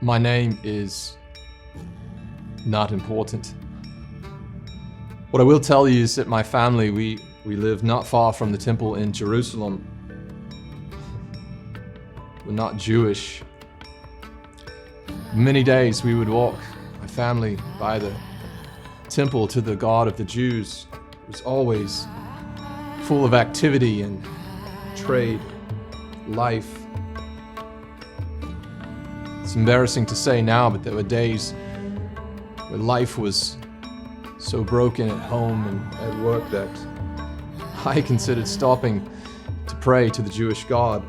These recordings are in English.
My name is not important. What I will tell you is that my family, we live not far from the temple in Jerusalem. We're not Jewish. Many days we would walk, my family, by the temple to the God of the Jews. It was always full of activity and trade, life. It's embarrassing to say now, but there were days where life was so broken at home and at work that I considered stopping to pray to the Jewish God.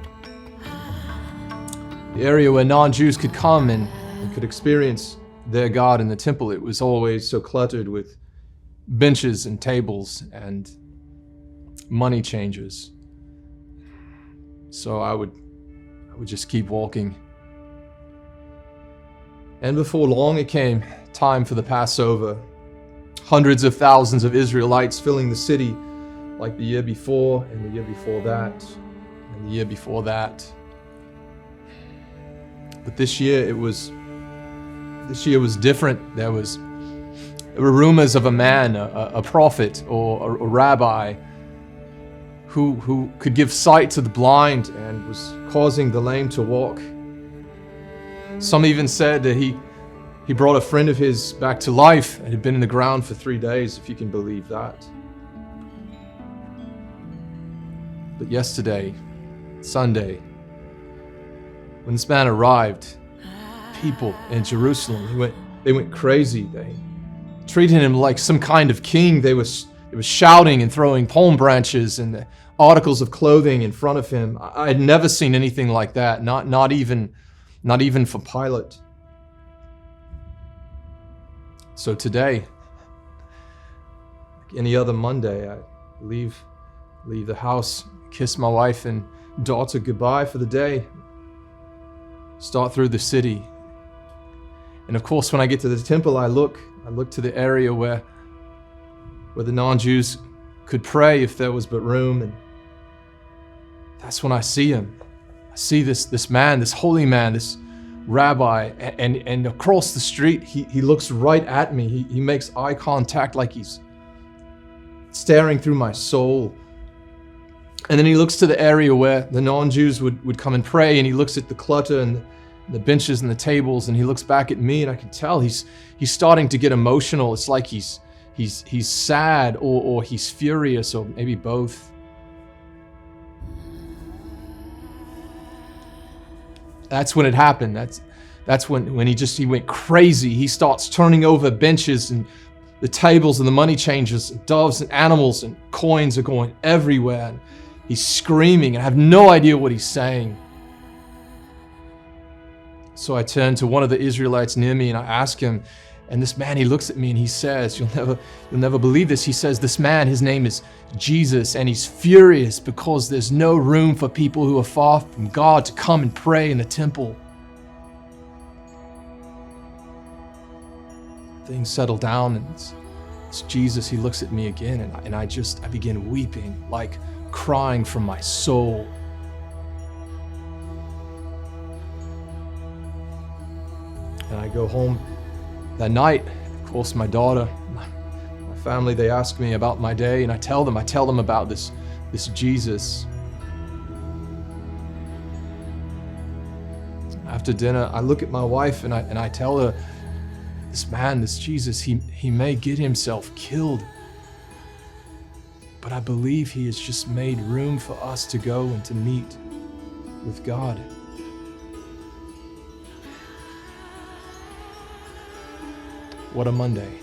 The area where non-Jews could come and could experience their God in the temple, it was always so cluttered with benches and tables and money changers. So I would just keep walking. And before long it came time for the Passover. Hundreds of thousands of Israelites filling the city like the year before and the year before that and the year before that. But this year was different. There were rumors of a man, a prophet or a rabbi who could give sight to the blind and was causing the lame to walk. Some even said that he brought a friend of his back to life and had been in the ground for 3 days, if you can believe that. But yesterday, Sunday, when this man arrived, people in Jerusalem, they went crazy. They treated him like some kind of king. They was shouting and throwing palm branches and the articles of clothing in front of him. I had never seen anything like that, not even for Pilate. So today, like any other Monday, I leave the house, kiss my wife and daughter goodbye for the day, start through the city. And of course, when I get to the temple, I look to the area where the non-Jews could pray if there was but room. And that's when I see him. I see this man, this holy man, this rabbi, and across the street, he looks right at me. He makes eye contact like he's staring through my soul. And then he looks to the area where the non-Jews would come and pray, and he looks at the clutter and the benches and the tables, and he looks back at me, and I can tell he's starting to get emotional. It's like he's sad or he's furious, or maybe both. That's when it happened. That's when he went crazy. He starts turning over benches and the tables and the money changers, and doves and animals and coins are going everywhere. And he's screaming, and I have no idea what he's saying. So I turn to one of the Israelites near me and I ask him, and this man, he looks at me and he says, you'll never believe this. He says, this man, his name is Jesus, and he's furious because there's no room for people who are far from God to come and pray in the temple. Things settle down, and it's Jesus. He looks at me again, and I begin weeping, like crying from my soul. And I go home that night. Of course, my daughter, my family, they ask me about my day, and I tell them about this Jesus. After dinner, I look at my wife and I tell her, this man, this Jesus, he may get himself killed, but I believe he has just made room for us to go and to meet with God. What a Monday.